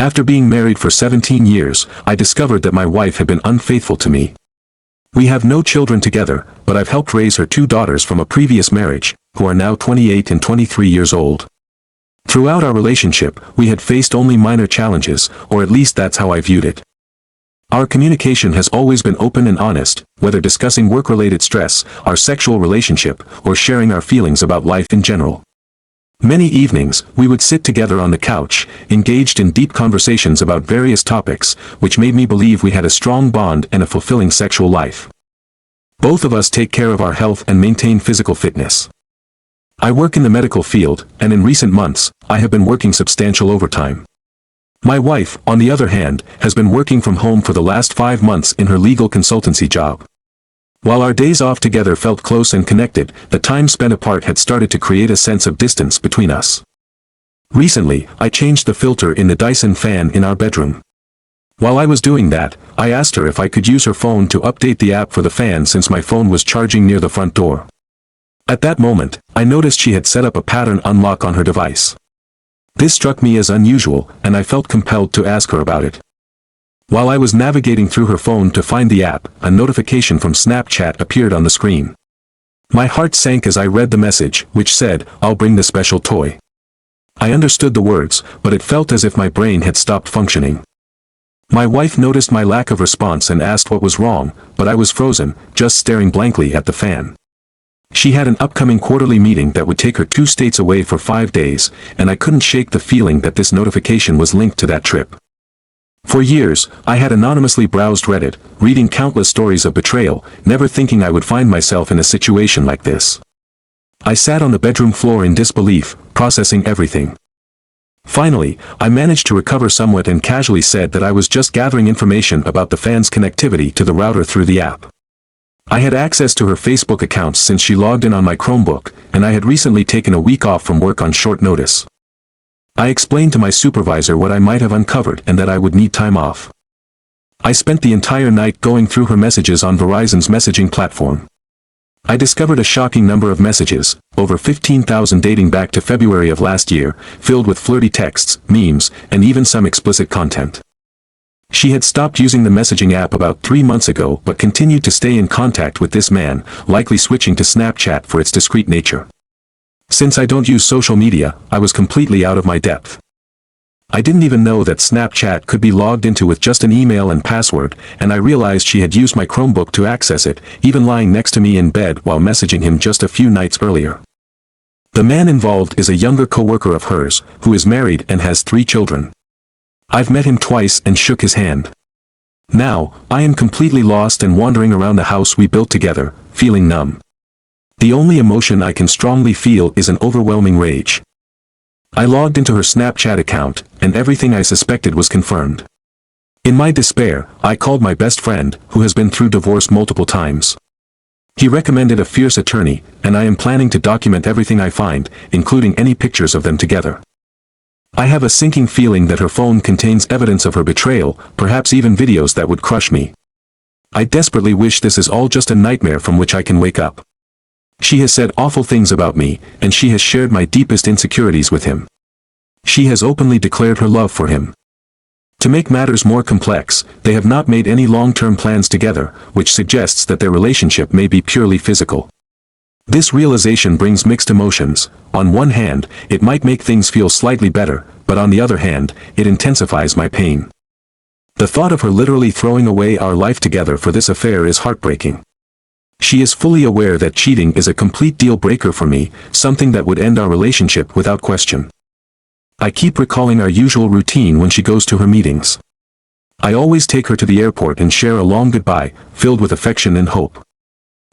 After being married for 17 years, I discovered that my wife had been unfaithful to me. We have no children together, but I've helped raise her 2 daughters from a previous marriage, who are now 28 and 23 years old. Throughout our relationship, we had faced only minor challenges, or at least that's how I viewed it. Our communication has always been open and honest, whether discussing work-related stress, our sexual relationship, or sharing our feelings about life in general. Many evenings, we would sit together on the couch, engaged in deep conversations about various topics, which made me believe we had a strong bond and a fulfilling sexual life. Both of us take care of our health and maintain physical fitness. I work in the medical field, and in recent months, I have been working substantial overtime. My wife, on the other hand, has been working from home for the last 5 months in her legal consultancy job. While our days off together felt close and connected, the time spent apart had started to create a sense of distance between us. Recently, I changed the filter in the Dyson fan in our bedroom. While I was doing that, I asked her if I could use her phone to update the app for the fan since my phone was charging near the front door. At that moment, I noticed she had set up a pattern unlock on her device. This struck me as unusual, and I felt compelled to ask her about it. While I was navigating through her phone to find the app, a notification from Snapchat appeared on the screen. My heart sank as I read the message, which said, "I'll bring the special toy." I understood the words, but it felt as if my brain had stopped functioning. My wife noticed my lack of response and asked what was wrong, but I was frozen, just staring blankly at the fan. She had an upcoming quarterly meeting that would take her 2 states away for 5 days, and I couldn't shake the feeling that this notification was linked to that trip. For years, I had anonymously browsed Reddit, reading countless stories of betrayal, never thinking I would find myself in a situation like this. I sat on the bedroom floor in disbelief, processing everything. Finally, I managed to recover somewhat and casually said that I was just gathering information about the fan's connectivity to the router through the app. I had access to her Facebook accounts since she logged in on my Chromebook, and I had recently taken a week off from work on short notice. I explained to my supervisor what I might have uncovered and that I would need time off. I spent the entire night going through her messages on Verizon's messaging platform. I discovered a shocking number of messages, over 15,000 dating back to February of last year, filled with flirty texts, memes, and even some explicit content. She had stopped using the messaging app about 3 months ago but continued to stay in contact with this man, likely switching to Snapchat for its discreet nature. Since I don't use social media, I was completely out of my depth. I didn't even know that Snapchat could be logged into with just an email and password, and I realized she had used my Chromebook to access it, even lying next to me in bed while messaging him just a few nights earlier. The man involved is a younger coworker of hers, who is married and has 3 children. I've met him twice and shook his hand. Now, I am completely lost and wandering around the house we built together, feeling numb. The only emotion I can strongly feel is an overwhelming rage. I logged into her Snapchat account, and everything I suspected was confirmed. In my despair, I called my best friend, who has been through divorce multiple times. He recommended a fierce attorney, and I am planning to document everything I find, including any pictures of them together. I have a sinking feeling that her phone contains evidence of her betrayal, perhaps even videos that would crush me. I desperately wish this is all just a nightmare from which I can wake up. She has said awful things about me, and she has shared my deepest insecurities with him. She has openly declared her love for him. To make matters more complex, they have not made any long-term plans together, which suggests that their relationship may be purely physical. This realization brings mixed emotions. On one hand, it might make things feel slightly better, but on the other hand, it intensifies my pain. The thought of her literally throwing away our life together for this affair is heartbreaking. She is fully aware that cheating is a complete deal breaker for me, something that would end our relationship without question. I keep recalling our usual routine when she goes to her meetings. I always take her to the airport and share a long goodbye, filled with affection and hope.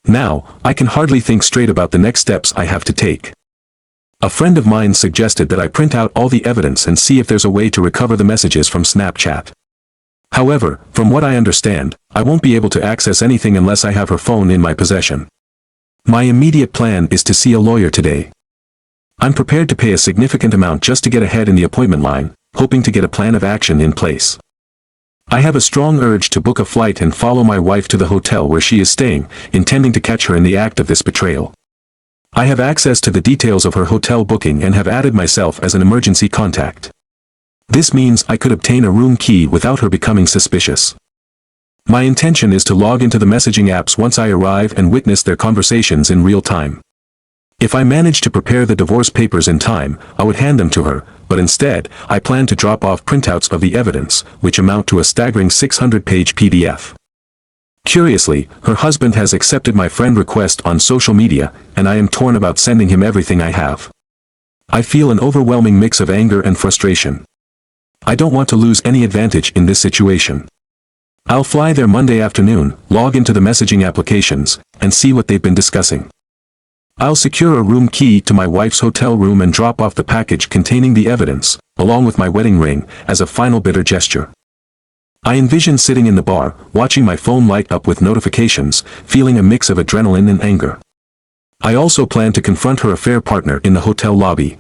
Now, I can hardly think straight about the next steps I have to take. A friend of mine suggested that I print out all the evidence and see if there's a way to recover the messages from Snapchat. However, from what I understand, I won't be able to access anything unless I have her phone in my possession. My immediate plan is to see a lawyer today. I'm prepared to pay a significant amount just to get ahead in the appointment line, hoping to get a plan of action in place. I have a strong urge to book a flight and follow my wife to the hotel where she is staying, intending to catch her in the act of this betrayal. I have access to the details of her hotel booking and have added myself as an emergency contact. This means I could obtain a room key without her becoming suspicious. My intention is to log into the messaging apps once I arrive and witness their conversations in real time. If I manage to prepare the divorce papers in time, I would hand them to her, but instead, I plan to drop off printouts of the evidence, which amount to a staggering 600-page PDF. Curiously, her husband has accepted my friend request on social media, and I am torn about sending him everything I have. I feel an overwhelming mix of anger and frustration. I don't want to lose any advantage in this situation. I'll fly there Monday afternoon, log into the messaging applications, and see what they've been discussing. I'll secure a room key to my wife's hotel room and drop off the package containing the evidence, along with my wedding ring, as a final bitter gesture. I envision sitting in the bar, watching my phone light up with notifications, feeling a mix of adrenaline and anger. I also plan to confront her affair partner in the hotel lobby.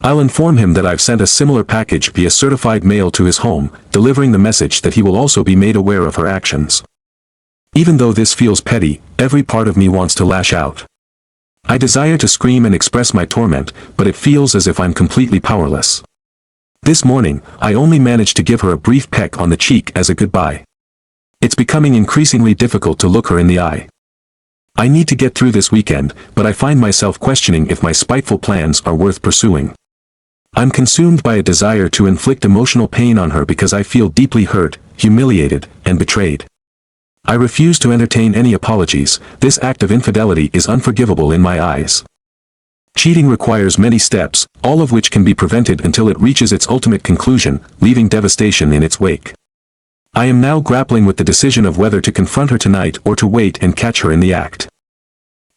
I'll inform him that I've sent a similar package via certified mail to his home, delivering the message that he will also be made aware of her actions. Even though this feels petty, every part of me wants to lash out. I desire to scream and express my torment, but it feels as if I'm completely powerless. This morning, I only managed to give her a brief peck on the cheek as a goodbye. It's becoming increasingly difficult to look her in the eye. I need to get through this weekend, but I find myself questioning if my spiteful plans are worth pursuing. I'm consumed by a desire to inflict emotional pain on her because I feel deeply hurt, humiliated, and betrayed. I refuse to entertain any apologies. This act of infidelity is unforgivable in my eyes. Cheating requires many steps, all of which can be prevented until it reaches its ultimate conclusion, leaving devastation in its wake. I am now grappling with the decision of whether to confront her tonight or to wait and catch her in the act.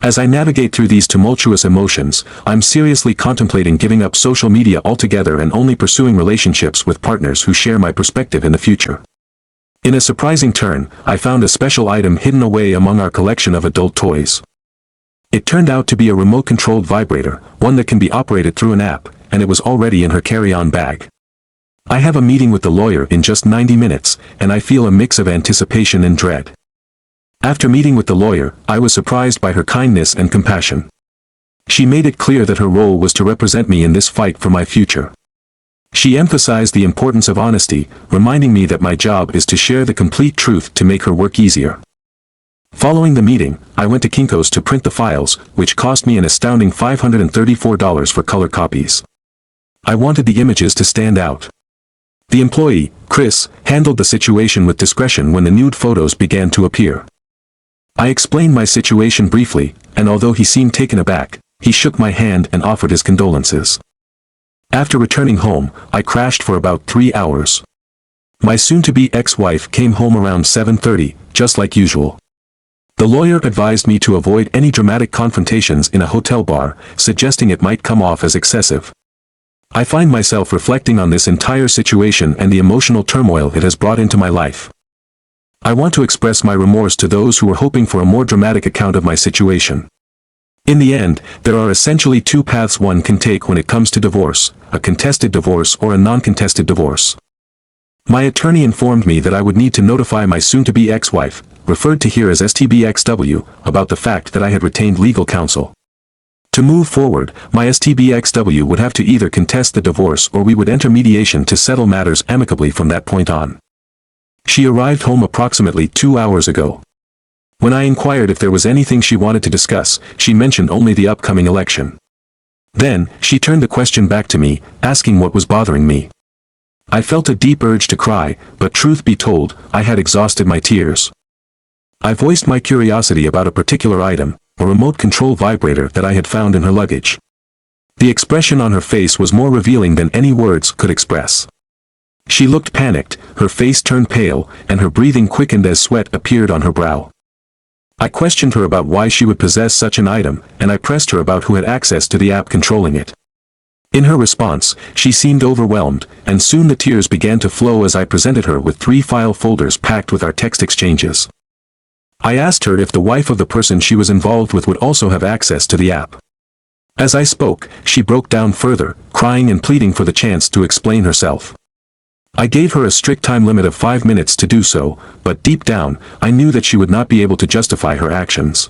As I navigate through these tumultuous emotions, I'm seriously contemplating giving up social media altogether and only pursuing relationships with partners who share my perspective in the future. In a surprising turn, I found a special item hidden away among our collection of adult toys. It turned out to be a remote-controlled vibrator, one that can be operated through an app, and it was already in her carry-on bag. I have a meeting with the lawyer in just 90 minutes, and I feel a mix of anticipation and dread. After meeting with the lawyer, I was surprised by her kindness and compassion. She made it clear that her role was to represent me in this fight for my future. She emphasized the importance of honesty, reminding me that my job is to share the complete truth to make her work easier. Following the meeting, I went to Kinko's to print the files, which cost me an astounding $534 for color copies. I wanted the images to stand out. The employee, Chris, handled the situation with discretion when the nude photos began to appear. I explained my situation briefly, and although he seemed taken aback, he shook my hand and offered his condolences. After returning home, I crashed for about 3 hours. My soon-to-be ex-wife came home around 7:30, just like usual. The lawyer advised me to avoid any dramatic confrontations in a hotel bar, suggesting it might come off as excessive. I find myself reflecting on this entire situation and the emotional turmoil it has brought into my life. I want to express my remorse to those who were hoping for a more dramatic account of my situation. In the end, there are essentially two paths one can take when it comes to divorce, a contested divorce or a non-contested divorce. My attorney informed me that I would need to notify my soon-to-be ex-wife, referred to here as STBXW, about the fact that I had retained legal counsel. To move forward, my STBXW would have to either contest the divorce or we would enter mediation to settle matters amicably from that point on. She arrived home approximately 2 hours ago. When I inquired if there was anything she wanted to discuss, she mentioned only the upcoming election. Then, she turned the question back to me, asking what was bothering me. I felt a deep urge to cry, but truth be told, I had exhausted my tears. I voiced my curiosity about a particular item, a remote control vibrator that I had found in her luggage. The expression on her face was more revealing than any words could express. She looked panicked, her face turned pale, and her breathing quickened as sweat appeared on her brow. I questioned her about why she would possess such an item, and I pressed her about who had access to the app controlling it. In her response, she seemed overwhelmed, and soon the tears began to flow as I presented her with 3 file folders packed with our text exchanges. I asked her if the wife of the person she was involved with would also have access to the app. As I spoke, she broke down further, crying and pleading for the chance to explain herself. I gave her a strict time limit of 5 minutes to do so, but deep down, I knew that she would not be able to justify her actions.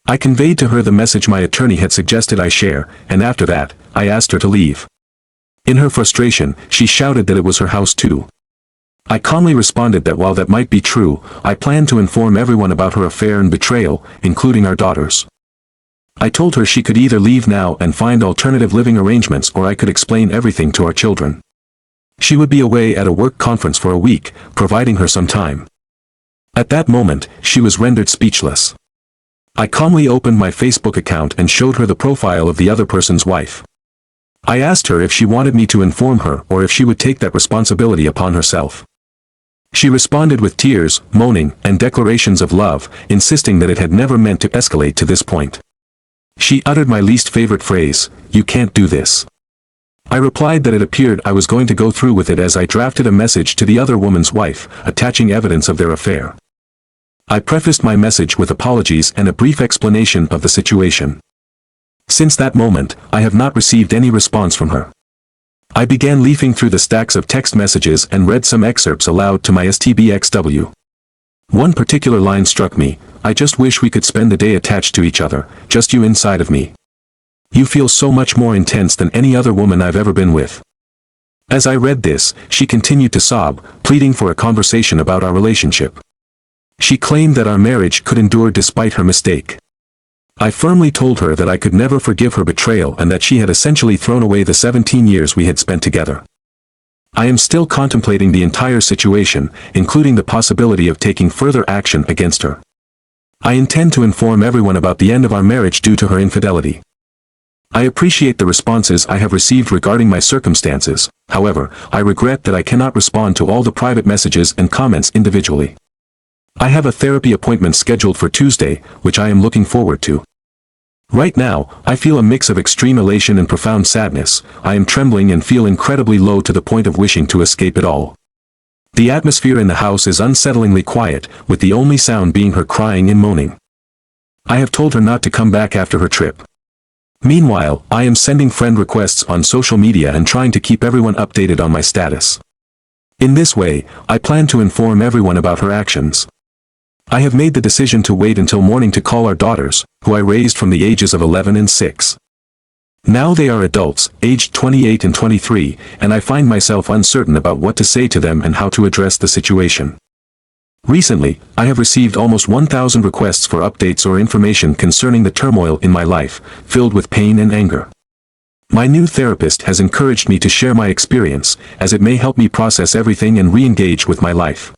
I conveyed to her the message my attorney had suggested I share, and after that, I asked her to leave. In her frustration, she shouted that it was her house too. I calmly responded that while that might be true, I planned to inform everyone about her affair and betrayal, including our daughters. I told her she could either leave now and find alternative living arrangements, or I could explain everything to our children. She would be away at a work conference for a week, providing her some time. At that moment, she was rendered speechless. I calmly opened my Facebook account and showed her the profile of the other person's wife. I asked her if she wanted me to inform her or if she would take that responsibility upon herself. She responded with tears, moaning, and declarations of love, insisting that it had never meant to escalate to this point. She uttered my least favorite phrase, "You can't do this." I replied that it appeared I was going to go through with it as I drafted a message to the other woman's wife, attaching evidence of their affair. I prefaced my message with apologies and a brief explanation of the situation. Since that moment, I have not received any response from her. I began leafing through the stacks of text messages and read some excerpts aloud to my STBXW. One particular line struck me, "I just wish we could spend the day attached to each other, just you inside of me. You feel so much more intense than any other woman I've ever been with." As I read this, she continued to sob, pleading for a conversation about our relationship. She claimed that our marriage could endure despite her mistake. I firmly told her that I could never forgive her betrayal and that she had essentially thrown away the 17 years we had spent together. I am still contemplating the entire situation, including the possibility of taking further action against her. I intend to inform everyone about the end of our marriage due to her infidelity. I appreciate the responses I have received regarding my circumstances, however, I regret that I cannot respond to all the private messages and comments individually. I have a therapy appointment scheduled for Tuesday, which I am looking forward to. Right now, I feel a mix of extreme elation and profound sadness. I am trembling and feel incredibly low to the point of wishing to escape it all. The atmosphere in the house is unsettlingly quiet, with the only sound being her crying and moaning. I have told her not to come back after her trip. Meanwhile, I am sending friend requests on social media and trying to keep everyone updated on my status. In this way, I plan to inform everyone about her actions. I have made the decision to wait until morning to call our daughters, who I raised from the ages of 11 and 6. Now they are adults, aged 28 and 23, and I find myself uncertain about what to say to them and how to address the situation. Recently, I have received almost 1,000 requests for updates or information concerning the turmoil in my life, filled with pain and anger. My new therapist has encouraged me to share my experience, as it may help me process everything and re-engage with my life.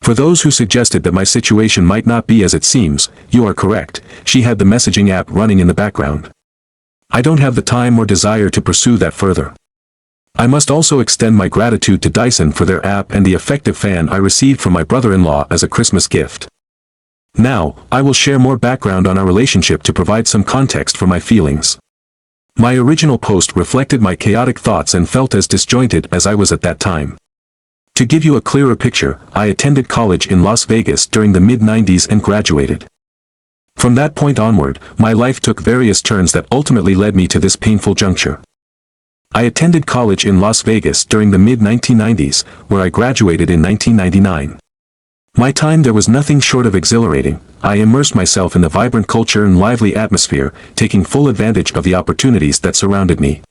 For those who suggested that my situation might not be as it seems, you are correct. She had the messaging app running in the background. I don't have the time or desire to pursue that further. I must also extend my gratitude to Dyson for their app and the effective fan I received from my brother-in-law as a Christmas gift. Now, I will share more background on our relationship to provide some context for my feelings. My original post reflected my chaotic thoughts and felt as disjointed as I was at that time. To give you a clearer picture, I attended college in Las Vegas during the mid-90s and graduated. From that point onward, my life took various turns that ultimately led me to this painful juncture. I attended college in Las Vegas during the mid-1990s, where I graduated in 1999. My time there was nothing short of exhilarating. I immersed myself in the vibrant culture and lively atmosphere, taking full advantage of the opportunities that surrounded me.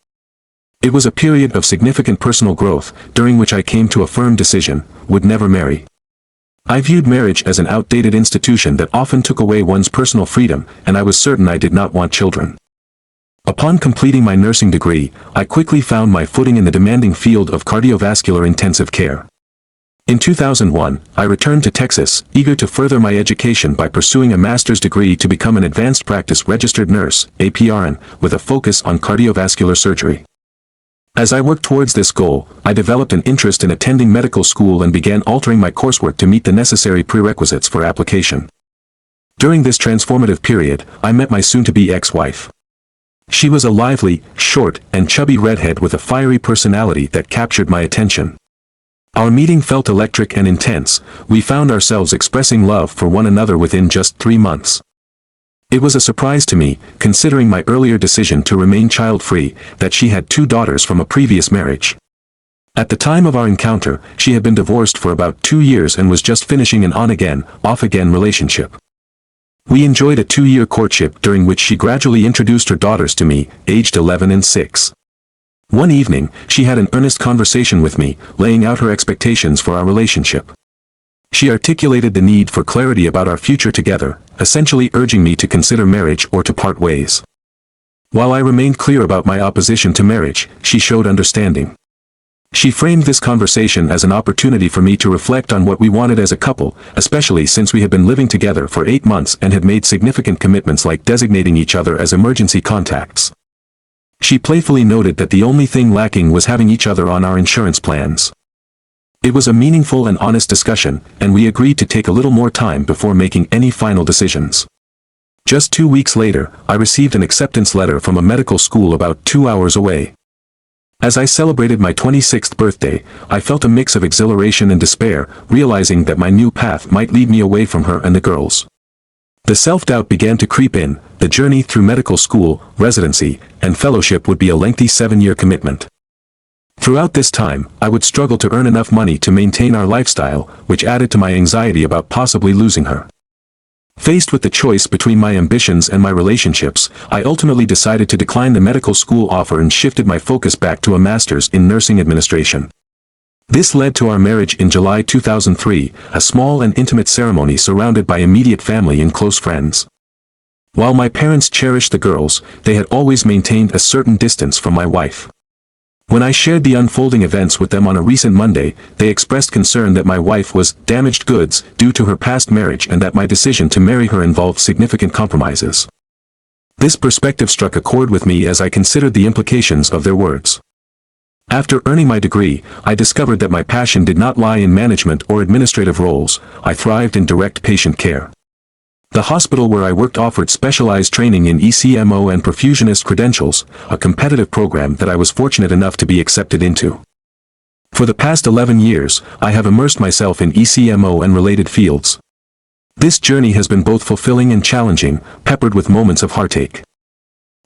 It was a period of significant personal growth, during which I came to a firm decision: would never marry. I viewed marriage as an outdated institution that often took away one's personal freedom, and I was certain I did not want children. Upon completing my nursing degree, I quickly found my footing in the demanding field of cardiovascular intensive care. In 2001, I returned to Texas, eager to further my education by pursuing a master's degree to become an advanced practice registered nurse, APRN, with a focus on cardiovascular surgery. As I worked towards this goal, I developed an interest in attending medical school and began altering my coursework to meet the necessary prerequisites for application. During this transformative period, I met my soon-to-be ex-wife. She was a lively, short, and chubby redhead with a fiery personality that captured my attention. Our meeting felt electric and intense. We found ourselves expressing love for one another within just 3 months. It was a surprise to me, considering my earlier decision to remain child-free, that she had 2 daughters from a previous marriage. At the time of our encounter, she had been divorced for about 2 years and was just finishing an on-again, off-again relationship. We enjoyed a 2-year courtship during which she gradually introduced her daughters to me, aged 11 and 6. One evening, she had an earnest conversation with me, laying out her expectations for our relationship. She articulated the need for clarity about our future together, essentially urging me to consider marriage or to part ways. While I remained clear about my opposition to marriage, she showed understanding. She framed this conversation as an opportunity for me to reflect on what we wanted as a couple, especially since we had been living together for 8 months and had made significant commitments like designating each other as emergency contacts. She playfully noted that the only thing lacking was having each other on our insurance plans. It was a meaningful and honest discussion, and we agreed to take a little more time before making any final decisions. Just 2 weeks later, I received an acceptance letter from a medical school about 2 hours away. As I celebrated my 26th birthday, I felt a mix of exhilaration and despair, realizing that my new path might lead me away from her and the girls. The self-doubt began to creep in. The journey through medical school, residency, and fellowship would be a lengthy 7-year commitment. Throughout this time, I would struggle to earn enough money to maintain our lifestyle, which added to my anxiety about possibly losing her. Faced with the choice between my ambitions and my relationships, I ultimately decided to decline the medical school offer and shifted my focus back to a master's in nursing administration. This led to our marriage in July 2003, a small and intimate ceremony surrounded by immediate family and close friends. While my parents cherished the girls, they had always maintained a certain distance from my wife. When I shared the unfolding events with them on a recent Monday, they expressed concern that my wife was damaged goods due to her past marriage and that my decision to marry her involved significant compromises. This perspective struck a chord with me as I considered the implications of their words. After earning my degree, I discovered that my passion did not lie in management or administrative roles. I thrived in direct patient care. The hospital where I worked offered specialized training in ECMO and perfusionist credentials, a competitive program that I was fortunate enough to be accepted into. For the past 11 years, I have immersed myself in ECMO and related fields. This journey has been both fulfilling and challenging, peppered with moments of heartache.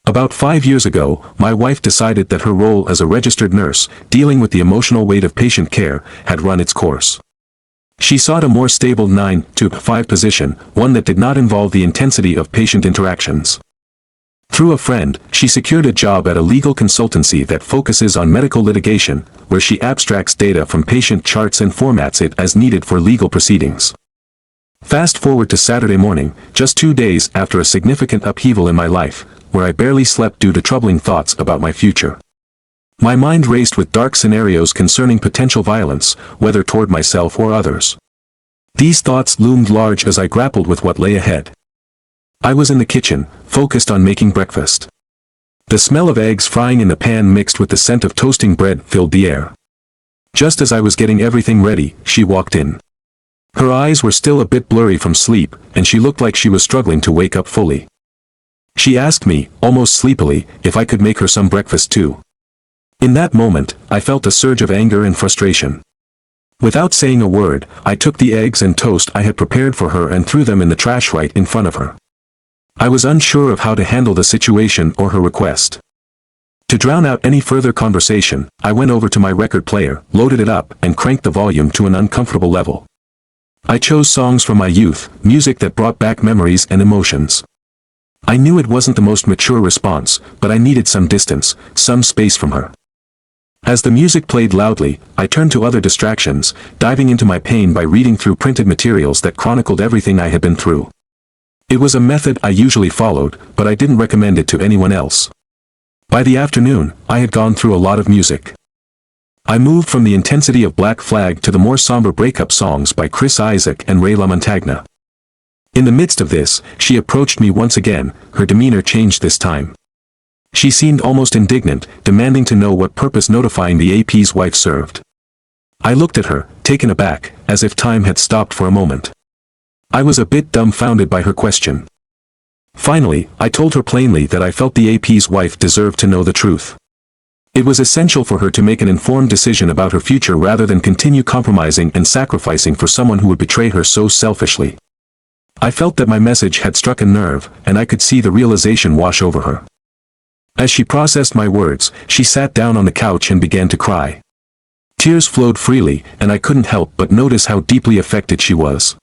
About 5 years ago, my wife decided that her role as a registered nurse, dealing with the emotional weight of patient care, had run its course. She sought a more stable 9 to 5 position, one that did not involve the intensity of patient interactions. Through a friend, she secured a job at a legal consultancy that focuses on medical litigation, where she abstracts data from patient charts and formats it as needed for legal proceedings. Fast forward to Saturday morning, just 2 days after a significant upheaval in my life, where I barely slept due to troubling thoughts about my future. My mind raced with dark scenarios concerning potential violence, whether toward myself or others. These thoughts loomed large as I grappled with what lay ahead. I was in the kitchen, focused on making breakfast. The smell of eggs frying in the pan mixed with the scent of toasting bread filled the air. Just as I was getting everything ready, she walked in. Her eyes were still a bit blurry from sleep, and she looked like she was struggling to wake up fully. She asked me, almost sleepily, if I could make her some breakfast too. In that moment, I felt a surge of anger and frustration. Without saying a word, I took the eggs and toast I had prepared for her and threw them in the trash right in front of her. I was unsure of how to handle the situation or her request. To drown out any further conversation, I went over to my record player, loaded it up, and cranked the volume to an uncomfortable level. I chose songs from my youth, music that brought back memories and emotions. I knew it wasn't the most mature response, but I needed some distance, some space from her. As the music played loudly, I turned to other distractions, diving into my pain by reading through printed materials that chronicled everything I had been through. It was a method I usually followed, but I didn't recommend it to anyone else. By the afternoon, I had gone through a lot of music. I moved from the intensity of Black Flag to the more somber breakup songs by Chris Isaak and Ray LaMontagna. In the midst of this, she approached me once again. Her demeanor changed this time. She seemed almost indignant, demanding to know what purpose notifying the AP's wife served. I looked at her, taken aback, as if time had stopped for a moment. I was a bit dumbfounded by her question. Finally, I told her plainly that I felt the AP's wife deserved to know the truth. It was essential for her to make an informed decision about her future rather than continue compromising and sacrificing for someone who would betray her so selfishly. I felt that my message had struck a nerve, and I could see the realization wash over her. As she processed my words, she sat down on the couch and began to cry. Tears flowed freely, and I couldn't help but notice how deeply affected she was.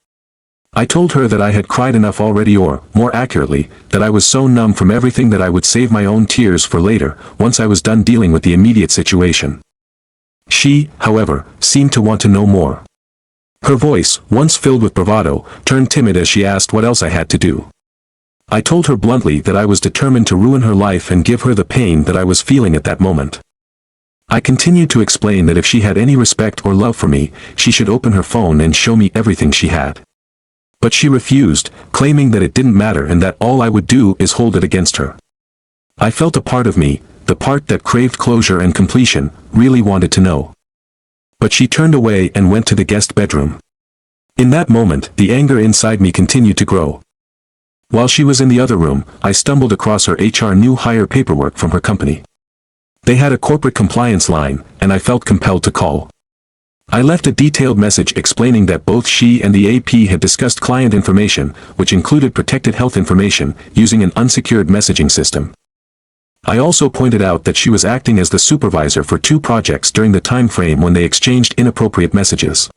I told her that I had cried enough already, or, more accurately, that I was so numb from everything that I would save my own tears for later, once I was done dealing with the immediate situation. She, however, seemed to want to know more. Her voice, once filled with bravado, turned timid as she asked what else I had to do. I told her bluntly that I was determined to ruin her life and give her the pain that I was feeling at that moment. I continued to explain that if she had any respect or love for me, she should open her phone and show me everything she had. But she refused, claiming that it didn't matter and that all I would do is hold it against her. I felt a part of me, the part that craved closure and completion, really wanted to know. But she turned away and went to the guest bedroom. In that moment, the anger inside me continued to grow. While she was in the other room, I stumbled across her HR new hire paperwork from her company. They had a corporate compliance line, and I felt compelled to call. I left a detailed message explaining that both she and the AP had discussed client information, which included protected health information, using an unsecured messaging system. I also pointed out that she was acting as the supervisor for 2 projects during the time frame when they exchanged inappropriate messages.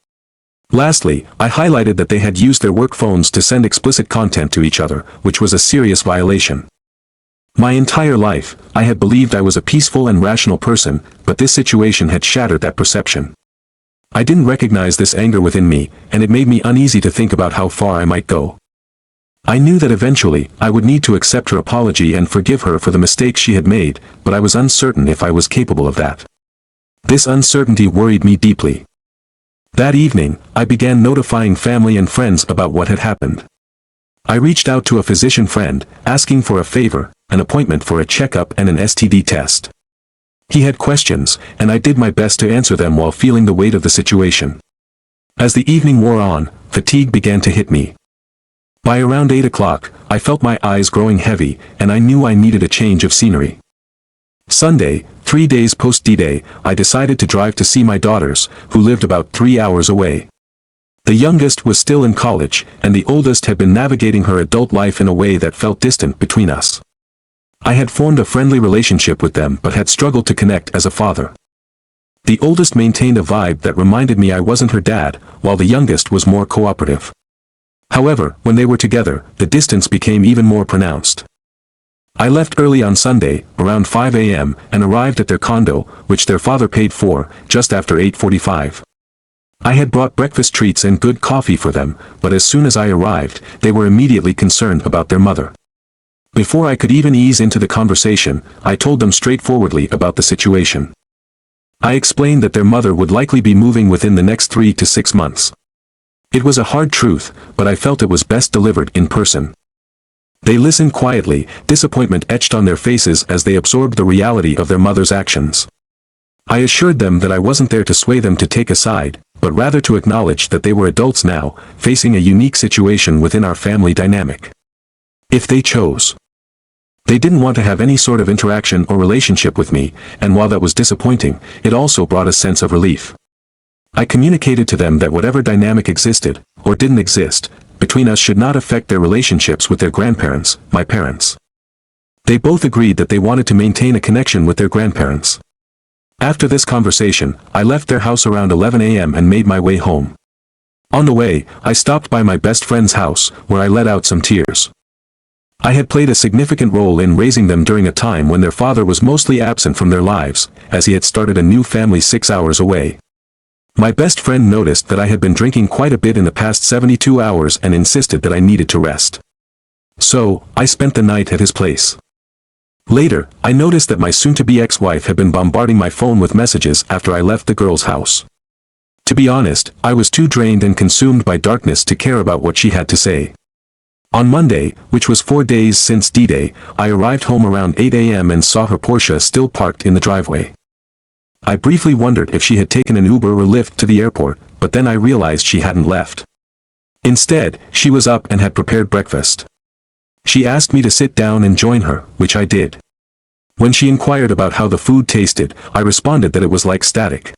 Lastly, I highlighted that they had used their work phones to send explicit content to each other, which was a serious violation. My entire life, I had believed I was a peaceful and rational person, but this situation had shattered that perception. I didn't recognize this anger within me, and it made me uneasy to think about how far I might go. I knew that eventually, I would need to accept her apology and forgive her for the mistakes she had made, but I was uncertain if I was capable of that. This uncertainty worried me deeply. That evening, I began notifying family and friends about what had happened. I reached out to a physician friend, asking for a favor, an appointment for a checkup and an STD test. He had questions, and I did my best to answer them while feeling the weight of the situation. As the evening wore on, fatigue began to hit me. By around 8 o'clock, I felt my eyes growing heavy, and I knew I needed a change of scenery. Sunday, 3 days post D-Day, I decided to drive to see my daughters, who lived about 3 hours away. The youngest was still in college, and the oldest had been navigating her adult life in a way that felt distant between us. I had formed a friendly relationship with them but had struggled to connect as a father. The oldest maintained a vibe that reminded me I wasn't her dad, while the youngest was more cooperative. However, when they were together, the distance became even more pronounced. I left early on Sunday, around 5 a.m., and arrived at their condo, which their father paid for, just after 8:45. I had brought breakfast treats and good coffee for them, but as soon as I arrived, they were immediately concerned about their mother. Before I could even ease into the conversation, I told them straightforwardly about the situation. I explained that their mother would likely be moving within the next 3 to 6 months. It was a hard truth, but I felt it was best delivered in person. They listened quietly, disappointment etched on their faces as they absorbed the reality of their mother's actions. I assured them that I wasn't there to sway them to take a side, but rather to acknowledge that they were adults now, facing a unique situation within our family dynamic. If they chose. They didn't want to have any sort of interaction or relationship with me, and while that was disappointing, it also brought a sense of relief. I communicated to them that whatever dynamic existed, or didn't exist, between us should not affect their relationships with their grandparents, my parents. They both agreed that they wanted to maintain a connection with their grandparents. After this conversation, I left their house around 11 a.m. and made my way home. On the way, I stopped by my best friend's house, where I let out some tears. I had played a significant role in raising them during a time when their father was mostly absent from their lives, as he had started a new family 6 hours away. My best friend noticed that I had been drinking quite a bit in the past 72 hours and insisted that I needed to rest. So, I spent the night at his place. Later, I noticed that my soon-to-be ex-wife had been bombarding my phone with messages after I left the girl's house. To be honest, I was too drained and consumed by darkness to care about what she had to say. On Monday, which was 4 days since D-Day, I arrived home around 8 a.m. and saw her Porsche still parked in the driveway. I briefly wondered if she had taken an Uber or Lyft to the airport, but then I realized she hadn't left. Instead, she was up and had prepared breakfast. She asked me to sit down and join her, which I did. When she inquired about how the food tasted, I responded that it was like static.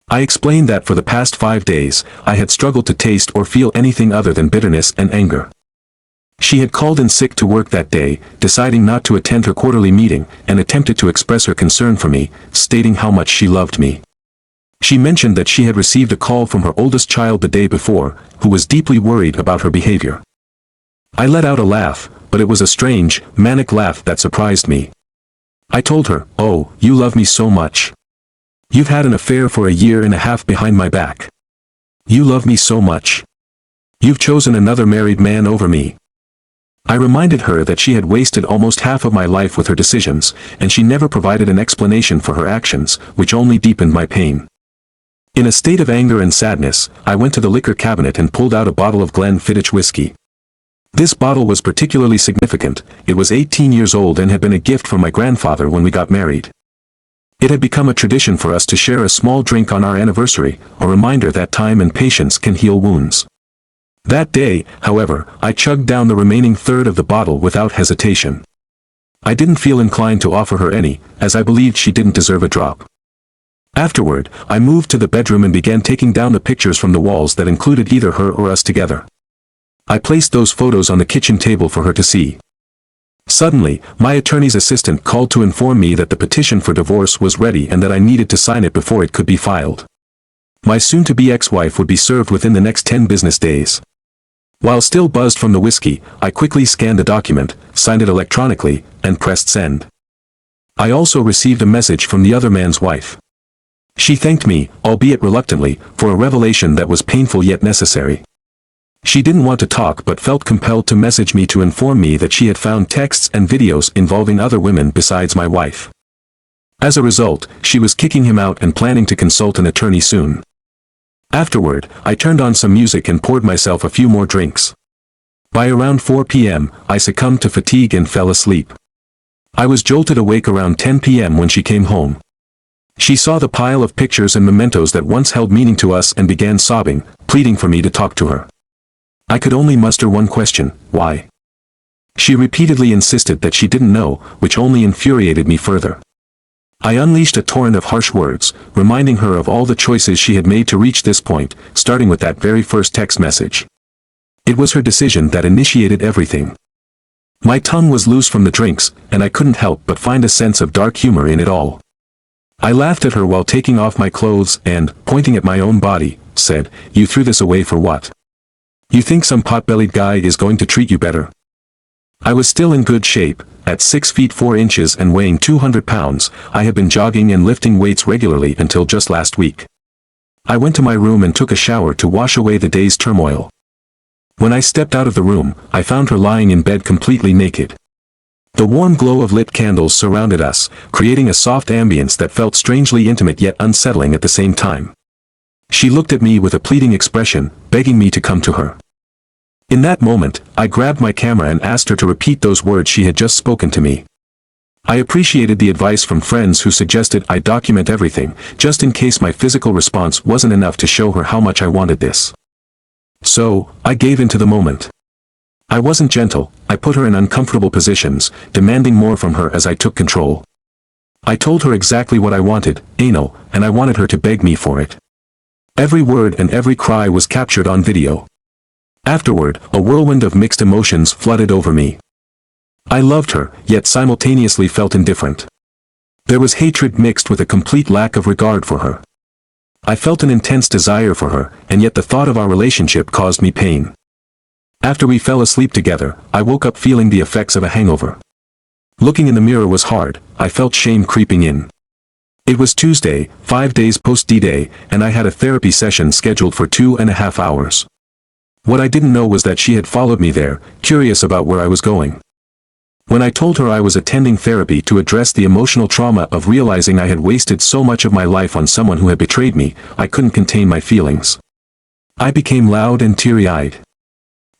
I explained that for the past 5 days, I had struggled to taste or feel anything other than bitterness and anger. She had called in sick to work that day, deciding not to attend her quarterly meeting, and attempted to express her concern for me, stating how much she loved me. She mentioned that she had received a call from her oldest child the day before, who was deeply worried about her behavior. I let out a laugh, but it was a strange, manic laugh that surprised me. I told her, "Oh, you love me so much. You've had an affair for a year and a half behind my back. You love me so much. You've chosen another married man over me." I reminded her that she had wasted almost half of my life with her decisions, and she never provided an explanation for her actions, which only deepened my pain. In a state of anger and sadness, I went to the liquor cabinet and pulled out a bottle of Glenfiddich whiskey. This bottle was particularly significant. It was 18 years old and had been a gift from my grandfather when we got married. It had become a tradition for us to share a small drink on our anniversary, a reminder that time and patience can heal wounds. That day, however, I chugged down the remaining third of the bottle without hesitation. I didn't feel inclined to offer her any, as I believed she didn't deserve a drop. Afterward, I moved to the bedroom and began taking down the pictures from the walls that included either her or us together. I placed those photos on the kitchen table for her to see. Suddenly, my attorney's assistant called to inform me that the petition for divorce was ready and that I needed to sign it before it could be filed. My soon-to-be ex-wife would be served within the next 10 business days. While still buzzed from the whiskey, I quickly scanned the document, signed it electronically, and pressed send. I also received a message from the other man's wife. She thanked me, albeit reluctantly, for a revelation that was painful yet necessary. She didn't want to talk but felt compelled to message me to inform me that she had found texts and videos involving other women besides my wife. As a result, she was kicking him out and planning to consult an attorney soon. Afterward, I turned on some music and poured myself a few more drinks. By around 4 p.m., I succumbed to fatigue and fell asleep. I was jolted awake around 10 p.m. when she came home. She saw the pile of pictures and mementos that once held meaning to us and began sobbing, pleading for me to talk to her. I could only muster one question: why? She repeatedly insisted that she didn't know, which only infuriated me further. I unleashed a torrent of harsh words, reminding her of all the choices she had made to reach this point, starting with that very first text message. It was her decision that initiated everything. My tongue was loose from the drinks, and I couldn't help but find a sense of dark humor in it all. I laughed at her while taking off my clothes and, pointing at my own body, said, "You threw this away for what? You think some pot-bellied guy is going to treat you better?" I was still in good shape. At 6 feet 4 inches and weighing 200 pounds, I had been jogging and lifting weights regularly until just last week. I went to my room and took a shower to wash away the day's turmoil. When I stepped out of the room, I found her lying in bed completely naked. The warm glow of lit candles surrounded us, creating a soft ambience that felt strangely intimate yet unsettling at the same time. She looked at me with a pleading expression, begging me to come to her. In that moment, I grabbed my camera and asked her to repeat those words she had just spoken to me. I appreciated the advice from friends who suggested I document everything, just in case my physical response wasn't enough to show her how much I wanted this. So, I gave in to the moment. I wasn't gentle. I put her in uncomfortable positions, demanding more from her as I took control. I told her exactly what I wanted, anal, and I wanted her to beg me for it. Every word and every cry was captured on video. Afterward, a whirlwind of mixed emotions flooded over me. I loved her, yet simultaneously felt indifferent. There was hatred mixed with a complete lack of regard for her. I felt an intense desire for her, and yet the thought of our relationship caused me pain. After we fell asleep together, I woke up feeling the effects of a hangover. Looking in the mirror was hard. I felt shame creeping in. It was Tuesday, 5 days post D-Day, and I had a therapy session scheduled for 2.5 hours. What I didn't know was that she had followed me there, curious about where I was going. When I told her I was attending therapy to address the emotional trauma of realizing I had wasted so much of my life on someone who had betrayed me, I couldn't contain my feelings. I became loud and teary-eyed.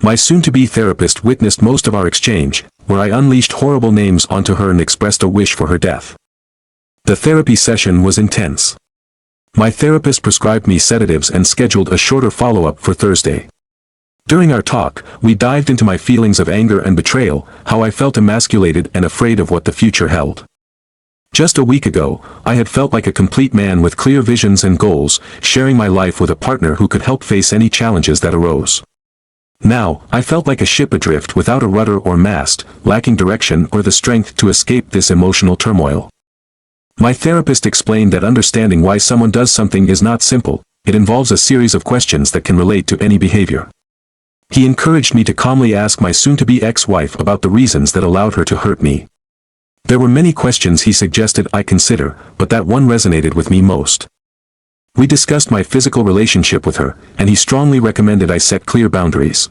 My soon-to-be therapist witnessed most of our exchange, where I unleashed horrible names onto her and expressed a wish for her death. The therapy session was intense. My therapist prescribed me sedatives and scheduled a shorter follow-up for Thursday. During our talk, we dived into my feelings of anger and betrayal, how I felt emasculated and afraid of what the future held. Just a week ago, I had felt like a complete man with clear visions and goals, sharing my life with a partner who could help face any challenges that arose. Now, I felt like a ship adrift without a rudder or mast, lacking direction or the strength to escape this emotional turmoil. My therapist explained that understanding why someone does something is not simple, it involves a series of questions that can relate to any behavior. He encouraged me to calmly ask my soon-to-be ex-wife about the reasons that allowed her to hurt me. There were many questions he suggested I consider, but that one resonated with me most. We discussed my physical relationship with her, and he strongly recommended I set clear boundaries.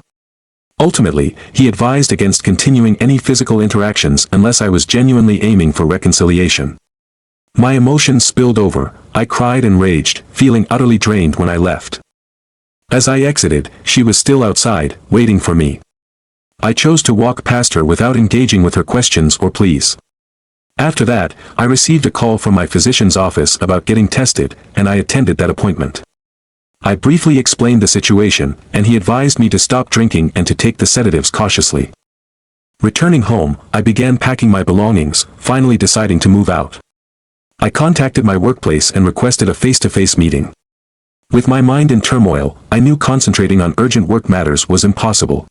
Ultimately, he advised against continuing any physical interactions unless I was genuinely aiming for reconciliation. My emotions spilled over, I cried and raged, feeling utterly drained when I left. As I exited, she was still outside, waiting for me. I chose to walk past her without engaging with her questions or pleas. After that, I received a call from my physician's office about getting tested, and I attended that appointment. I briefly explained the situation, and he advised me to stop drinking and to take the sedatives cautiously. Returning home, I began packing my belongings, finally deciding to move out. I contacted my workplace and requested a face-to-face meeting. With my mind in turmoil, I knew concentrating on urgent work matters was impossible.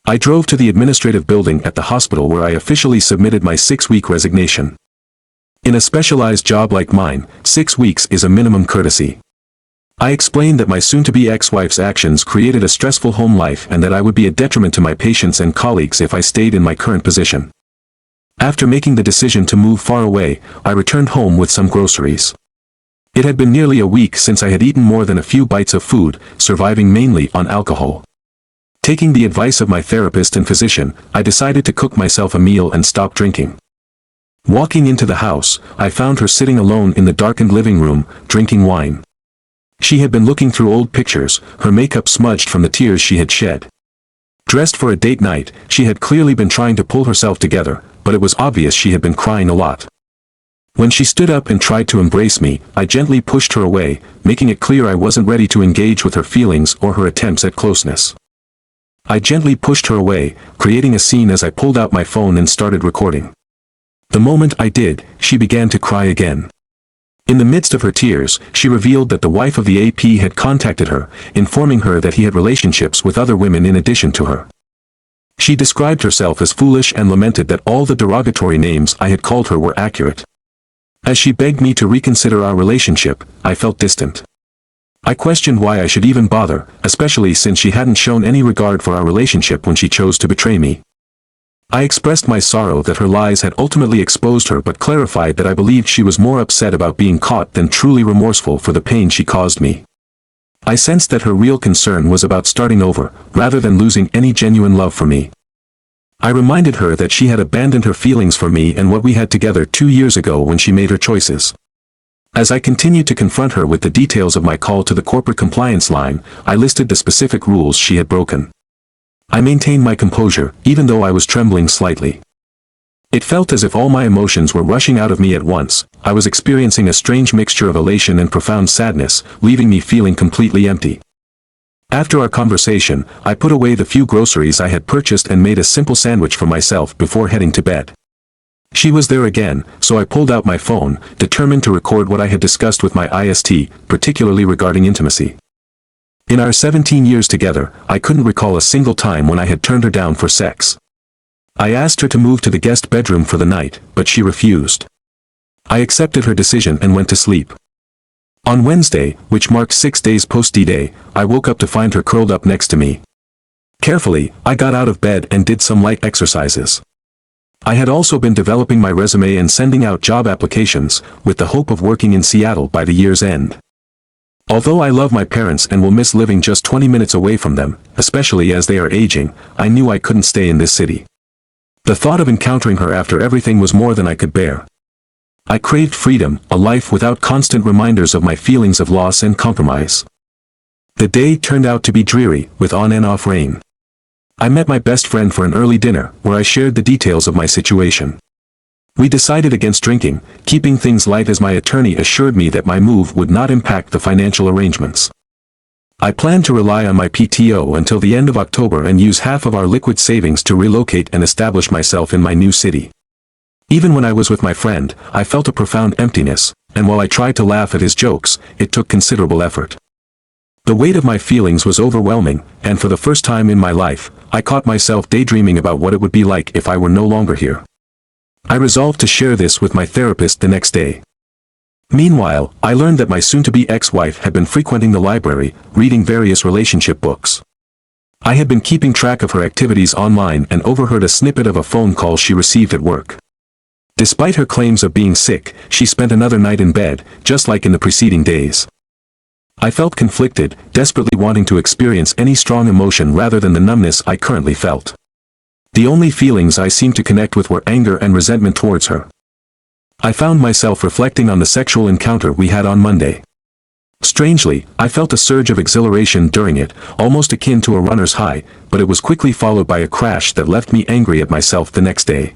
I drove to the administrative building at the hospital where I officially submitted my 6-week resignation. In a specialized job like mine, 6 weeks is a minimum courtesy. I explained that my soon-to-be ex-wife's actions created a stressful home life and that I would be a detriment to my patients and colleagues if I stayed in my current position. After making the decision to move far away, I returned home with some groceries. It had been nearly a week since I had eaten more than a few bites of food, surviving mainly on alcohol. Taking the advice of my therapist and physician, I decided to cook myself a meal and stop drinking. Walking into the house, I found her sitting alone in the darkened living room, drinking wine. She had been looking through old pictures, her makeup smudged from the tears she had shed. Dressed for a date night, she had clearly been trying to pull herself together, but it was obvious she had been crying a lot. When she stood up and tried to embrace me, I gently pushed her away, making it clear I wasn't ready to engage with her feelings or her attempts at closeness. I gently pushed her away, creating a scene as I pulled out my phone and started recording. The moment I did, she began to cry again. In the midst of her tears, she revealed that the wife of the AP had contacted her, informing her that he had relationships with other women in addition to her. She described herself as foolish and lamented that all the derogatory names I had called her were accurate. As she begged me to reconsider our relationship, I felt distant. I questioned why I should even bother, especially since she hadn't shown any regard for our relationship when she chose to betray me. I expressed my sorrow that her lies had ultimately exposed her but clarified that I believed she was more upset about being caught than truly remorseful for the pain she caused me. I sensed that her real concern was about starting over, rather than losing any genuine love for me. I reminded her that she had abandoned her feelings for me and what we had together 2 years ago when she made her choices. As I continued to confront her with the details of my call to the corporate compliance line, I listed the specific rules she had broken. I maintained my composure, even though I was trembling slightly. It felt as if all my emotions were rushing out of me at once. I was experiencing a strange mixture of elation and profound sadness, leaving me feeling completely empty. After our conversation, I put away the few groceries I had purchased and made a simple sandwich for myself before heading to bed. She was there again, so I pulled out my phone, determined to record what I had discussed with my IST, particularly regarding intimacy. In our 17 years together, I couldn't recall a single time when I had turned her down for sex. I asked her to move to the guest bedroom for the night, but she refused. I accepted her decision and went to sleep. On Wednesday, which marked 6 days post-D-Day, I woke up to find her curled up next to me. Carefully, I got out of bed and did some light exercises. I had also been developing my resume and sending out job applications, with the hope of working in Seattle by the year's end. Although I love my parents and will miss living just 20 minutes away from them, especially as they are aging, I knew I couldn't stay in this city. The thought of encountering her after everything was more than I could bear. I craved freedom, a life without constant reminders of my feelings of loss and compromise. The day turned out to be dreary, with on and off rain. I met my best friend for an early dinner, where I shared the details of my situation. We decided against drinking, keeping things light as my attorney assured me that my move would not impact the financial arrangements. I planned to rely on my PTO until the end of October and use half of our liquid savings to relocate and establish myself in my new city. Even when I was with my friend, I felt a profound emptiness, and while I tried to laugh at his jokes, it took considerable effort. The weight of my feelings was overwhelming, and for the first time in my life, I caught myself daydreaming about what it would be like if I were no longer here. I resolved to share this with my therapist the next day. Meanwhile, I learned that my soon-to-be ex-wife had been frequenting the library, reading various relationship books. I had been keeping track of her activities online and overheard a snippet of a phone call she received at work. Despite her claims of being sick, she spent another night in bed, just like in the preceding days. I felt conflicted, desperately wanting to experience any strong emotion rather than the numbness I currently felt. The only feelings I seemed to connect with were anger and resentment towards her. I found myself reflecting on the sexual encounter we had on Monday. Strangely, I felt a surge of exhilaration during it, almost akin to a runner's high, but it was quickly followed by a crash that left me angry at myself the next day.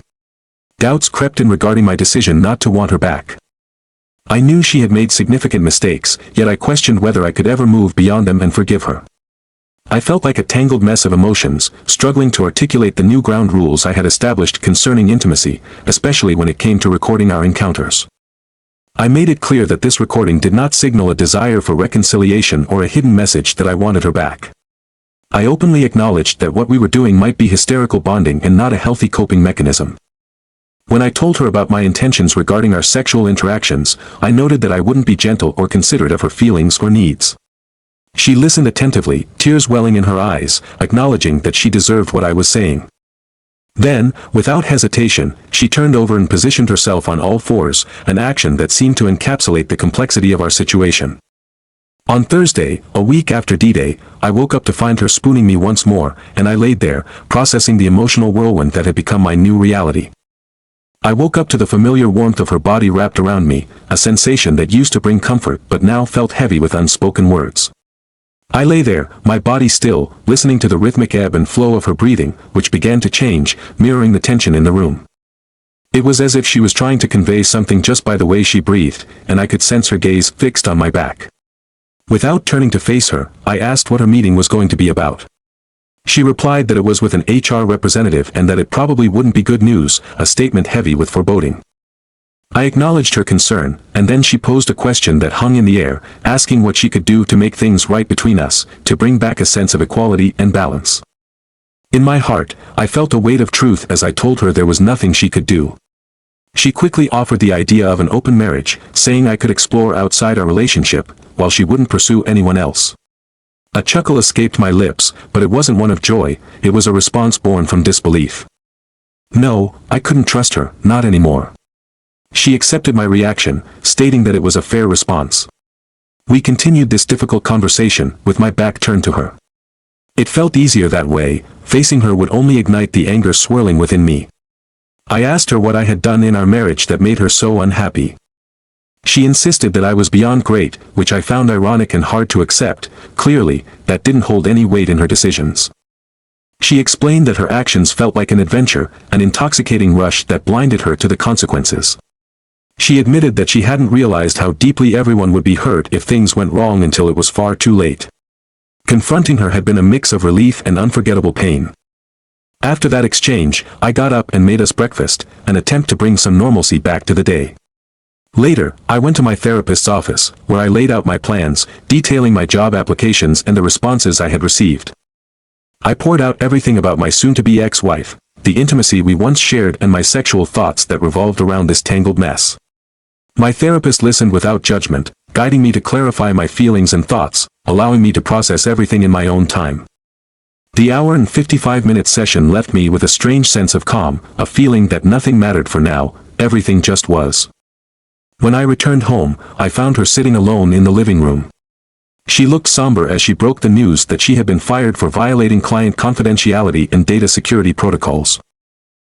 Doubts crept in regarding my decision not to want her back. I knew she had made significant mistakes, yet I questioned whether I could ever move beyond them and forgive her. I felt like a tangled mess of emotions, struggling to articulate the new ground rules I had established concerning intimacy, especially when it came to recording our encounters. I made it clear that this recording did not signal a desire for reconciliation or a hidden message that I wanted her back. I openly acknowledged that what we were doing might be hysterical bonding and not a healthy coping mechanism. When I told her about my intentions regarding our sexual interactions, I noted that I wouldn't be gentle or considerate of her feelings or needs. She listened attentively, tears welling in her eyes, acknowledging that she deserved what I was saying. Then, without hesitation, she turned over and positioned herself on all fours, an action that seemed to encapsulate the complexity of our situation. On Thursday, a week after D-Day, I woke up to find her spooning me once more, and I laid there, processing the emotional whirlwind that had become my new reality. I woke up to the familiar warmth of her body wrapped around me, a sensation that used to bring comfort but now felt heavy with unspoken words. I lay there, my body still, listening to the rhythmic ebb and flow of her breathing, which began to change, mirroring the tension in the room. It was as if she was trying to convey something just by the way she breathed, and I could sense her gaze fixed on my back. Without turning to face her, I asked what her meeting was going to be about. She replied that it was with an HR representative and that it probably wouldn't be good news, a statement heavy with foreboding. I acknowledged her concern, and then she posed a question that hung in the air, asking what she could do to make things right between us, to bring back a sense of equality and balance. In my heart, I felt a weight of truth as I told her there was nothing she could do. She quickly offered the idea of an open marriage, saying I could explore outside our relationship, while she wouldn't pursue anyone else. A chuckle escaped my lips, but it wasn't one of joy, it was a response born from disbelief. No, I couldn't trust her, not anymore. She accepted my reaction, stating that it was a fair response. We continued this difficult conversation, with my back turned to her. It felt easier that way, facing her would only ignite the anger swirling within me. I asked her what I had done in our marriage that made her so unhappy. She insisted that I was beyond great, which I found ironic and hard to accept. Clearly, that didn't hold any weight in her decisions. She explained that her actions felt like an adventure, an intoxicating rush that blinded her to the consequences. She admitted that she hadn't realized how deeply everyone would be hurt if things went wrong until it was far too late. Confronting her had been a mix of relief and unforgettable pain. After that exchange, I got up and made us breakfast, an attempt to bring some normalcy back to the day. Later, I went to my therapist's office, where I laid out my plans, detailing my job applications and the responses I had received. I poured out everything about my soon-to-be ex-wife, the intimacy we once shared and my sexual thoughts that revolved around this tangled mess. My therapist listened without judgment, guiding me to clarify my feelings and thoughts, allowing me to process everything in my own time. The hour and 55-minute session left me with a strange sense of calm, a feeling that nothing mattered for now, everything just was. When I returned home, I found her sitting alone in the living room. She looked somber as she broke the news that she had been fired for violating client confidentiality and data security protocols.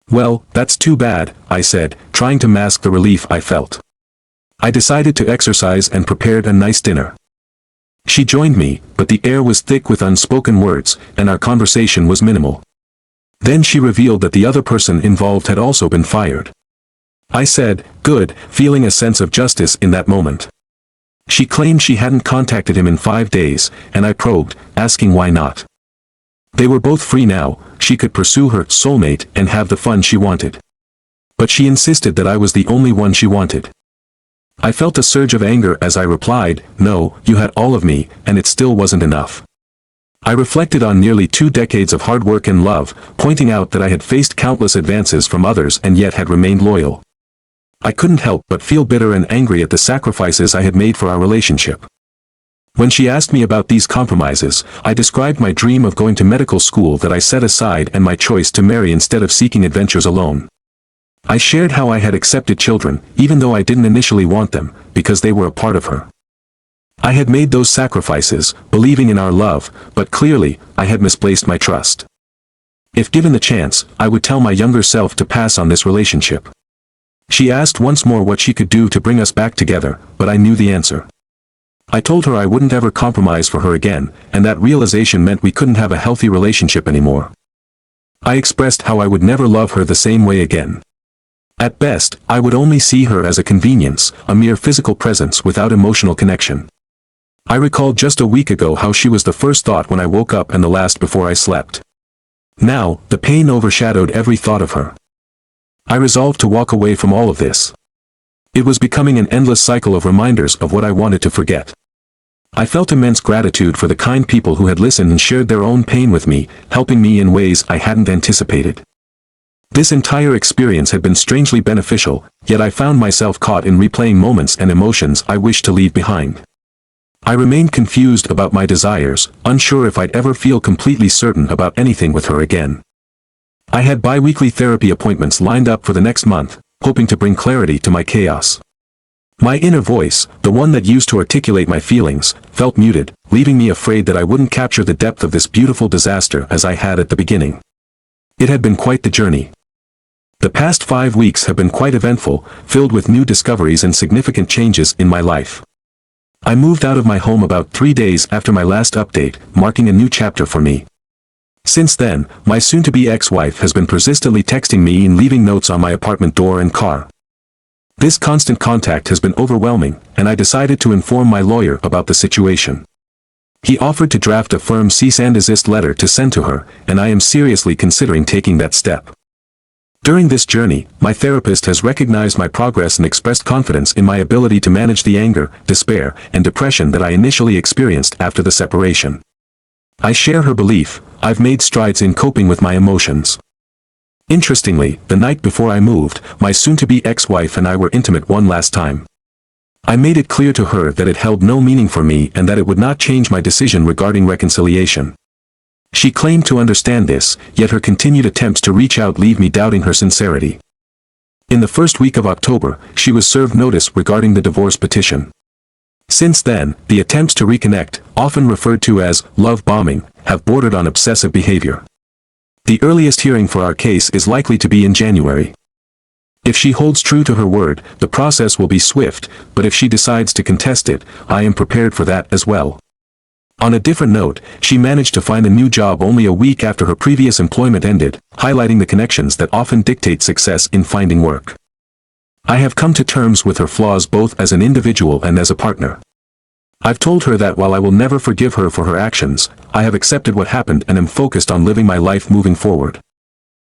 Well, that's too bad, I said, trying to mask the relief I felt. I decided to exercise and prepared a nice dinner. She joined me, but the air was thick with unspoken words, and our conversation was minimal. Then she revealed that the other person involved had also been fired. I said, good, feeling a sense of justice in that moment. She claimed she hadn't contacted him in 5 days, and I probed, asking why not. They were both free now, she could pursue her soulmate and have the fun she wanted. But she insisted that I was the only one she wanted. I felt a surge of anger as I replied, no, you had all of me, and it still wasn't enough. I reflected on nearly 2 decades of hard work and love, pointing out that I had faced countless advances from others and yet had remained loyal. I couldn't help but feel bitter and angry at the sacrifices I had made for our relationship. When she asked me about these compromises, I described my dream of going to medical school that I set aside and my choice to marry instead of seeking adventures alone. I shared how I had accepted children, even though I didn't initially want them, because they were a part of her. I had made those sacrifices, believing in our love, but clearly, I had misplaced my trust. If given the chance, I would tell my younger self to pass on this relationship. She asked once more what she could do to bring us back together, but I knew the answer. I told her I wouldn't ever compromise for her again, and that realization meant we couldn't have a healthy relationship anymore. I expressed how I would never love her the same way again. At best, I would only see her as a convenience, a mere physical presence without emotional connection. I recalled just a week ago how she was the first thought when I woke up and the last before I slept. Now, the pain overshadowed every thought of her. I resolved to walk away from all of this. It was becoming an endless cycle of reminders of what I wanted to forget. I felt immense gratitude for the kind people who had listened and shared their own pain with me, helping me in ways I hadn't anticipated. This entire experience had been strangely beneficial, yet I found myself caught in replaying moments and emotions I wished to leave behind. I remained confused about my desires, unsure if I'd ever feel completely certain about anything with her again. I had bi-weekly therapy appointments lined up for the next month, hoping to bring clarity to my chaos. My inner voice, the one that used to articulate my feelings, felt muted, leaving me afraid that I wouldn't capture the depth of this beautiful disaster as I had at the beginning. It had been quite the journey. The past 5 weeks have been quite eventful, filled with new discoveries and significant changes in my life. I moved out of my home about 3 days after my last update, marking a new chapter for me. Since then, my soon-to-be ex-wife has been persistently texting me and leaving notes on my apartment door and car. This constant contact has been overwhelming, and I decided to inform my lawyer about the situation. He offered to draft a firm cease and desist letter to send to her, and I am seriously considering taking that step. During this journey, my therapist has recognized my progress and expressed confidence in my ability to manage the anger, despair, and depression that I initially experienced after the separation. I share her belief. I've made strides in coping with my emotions. Interestingly, the night before I moved, my soon-to-be ex-wife and I were intimate one last time. I made it clear to her that it held no meaning for me and that it would not change my decision regarding reconciliation. She claimed to understand this, yet her continued attempts to reach out leave me doubting her sincerity. In the first week of October, she was served notice regarding the divorce petition. Since then, the attempts to reconnect, often referred to as love bombing, have bordered on obsessive behavior. The earliest hearing for our case is likely to be in January. If she holds true to her word, the process will be swift, but if she decides to contest it, I am prepared for that as well. On a different note, she managed to find a new job only a week after her previous employment ended, highlighting the connections that often dictate success in finding work. I have come to terms with her flaws both as an individual and as a partner. I've told her that while I will never forgive her for her actions, I have accepted what happened and am focused on living my life moving forward.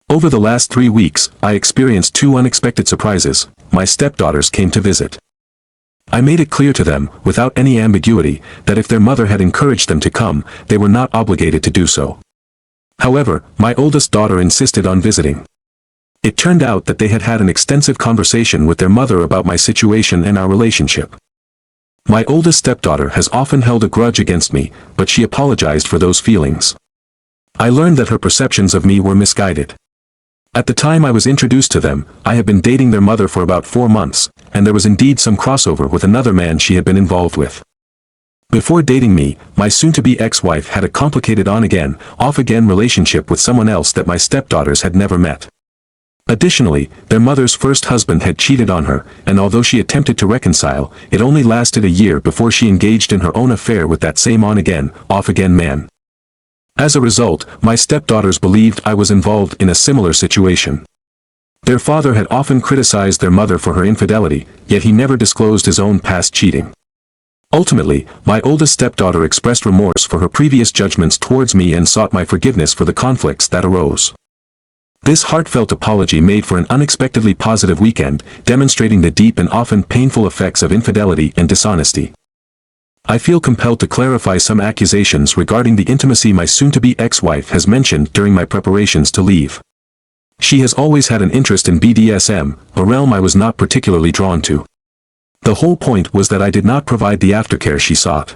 Over the last 3 weeks, I experienced 2 unexpected surprises. My stepdaughters came to visit. I made it clear to them, without any ambiguity, that if their mother had encouraged them to come, they were not obligated to do so. However, my oldest daughter insisted on visiting. It turned out that they had had an extensive conversation with their mother about my situation and our relationship. My oldest stepdaughter has often held a grudge against me, but she apologized for those feelings. I learned that her perceptions of me were misguided. At the time I was introduced to them, I had been dating their mother for about 4 months, and there was indeed some crossover with another man she had been involved with. Before dating me, my soon-to-be ex-wife had a complicated on-again, off-again relationship with someone else that my stepdaughters had never met. Additionally, their mother's first husband had cheated on her, and although she attempted to reconcile, it only lasted a year before she engaged in her own affair with that same on-again, off-again man. As a result, my stepdaughters believed I was involved in a similar situation. Their father had often criticized their mother for her infidelity, yet he never disclosed his own past cheating. Ultimately, my oldest stepdaughter expressed remorse for her previous judgments towards me and sought my forgiveness for the conflicts that arose. This heartfelt apology made for an unexpectedly positive weekend, demonstrating the deep and often painful effects of infidelity and dishonesty. I feel compelled to clarify some accusations regarding the intimacy my soon-to-be ex-wife has mentioned during my preparations to leave. She has always had an interest in BDSM, a realm I was not particularly drawn to. The whole point was that I did not provide the aftercare she sought.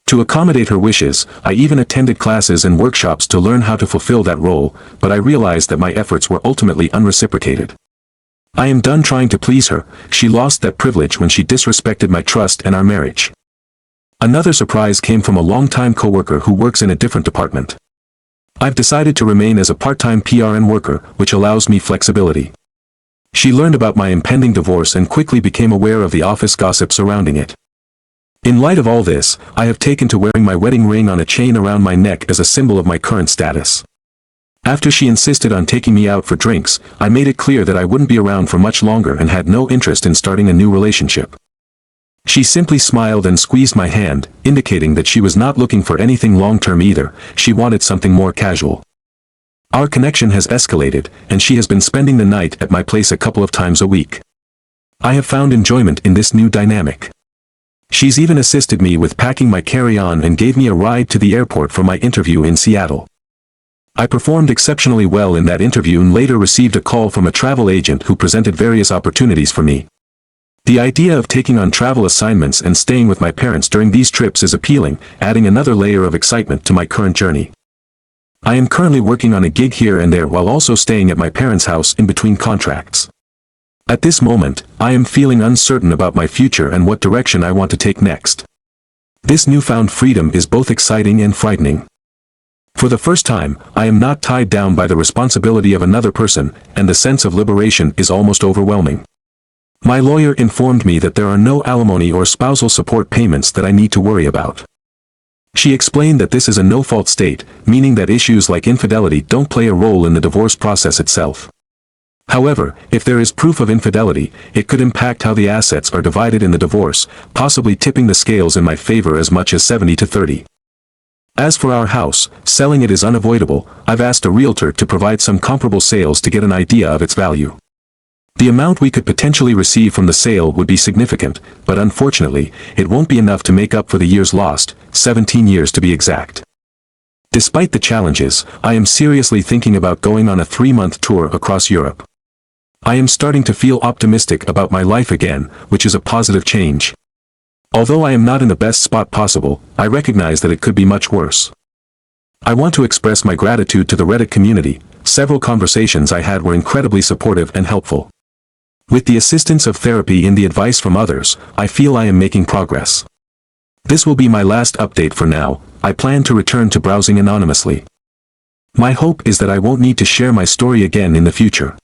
To accommodate her wishes, I even attended classes and workshops to learn how to fulfill that role, but I realized that my efforts were ultimately unreciprocated. I am done trying to please her. She lost that privilege when she disrespected my trust and our marriage. Another surprise came from a longtime coworker who works in a different department. I've decided to remain as a part-time PRN worker, which allows me flexibility. She learned about my impending divorce and quickly became aware of the office gossip surrounding it. In light of all this, I have taken to wearing my wedding ring on a chain around my neck as a symbol of my current status. After she insisted on taking me out for drinks, I made it clear that I wouldn't be around for much longer and had no interest in starting a new relationship. She simply smiled and squeezed my hand, indicating that she was not looking for anything long-term either. She wanted something more casual. Our connection has escalated, and she has been spending the night at my place a couple of times a week. I have found enjoyment in this new dynamic. She's even assisted me with packing my carry-on and gave me a ride to the airport for my interview in Seattle. I performed exceptionally well in that interview and later received a call from a travel agent who presented various opportunities for me. The idea of taking on travel assignments and staying with my parents during these trips is appealing, adding another layer of excitement to my current journey. I am currently working on a gig here and there while also staying at my parents' house in between contracts. At this moment, I am feeling uncertain about my future and what direction I want to take next. This newfound freedom is both exciting and frightening. For the first time, I am not tied down by the responsibility of another person, and the sense of liberation is almost overwhelming. My lawyer informed me that there are no alimony or spousal support payments that I need to worry about. She explained that this is a no-fault state, meaning that issues like infidelity don't play a role in the divorce process itself. However, if there is proof of infidelity, it could impact how the assets are divided in the divorce, possibly tipping the scales in my favor as much as 70-30. As for our house, selling it is unavoidable. I've asked a realtor to provide some comparable sales to get an idea of its value. The amount we could potentially receive from the sale would be significant, but unfortunately, it won't be enough to make up for the years lost, 17 years to be exact. Despite the challenges, I am seriously thinking about going on a 3-month tour across Europe. I am starting to feel optimistic about my life again, which is a positive change. Although I am not in the best spot possible, I recognize that it could be much worse. I want to express my gratitude to the Reddit community. Several conversations I had were incredibly supportive and helpful. With the assistance of therapy and the advice from others, I feel I am making progress. This will be my last update for now. I plan to return to browsing anonymously. My hope is that I won't need to share my story again in the future.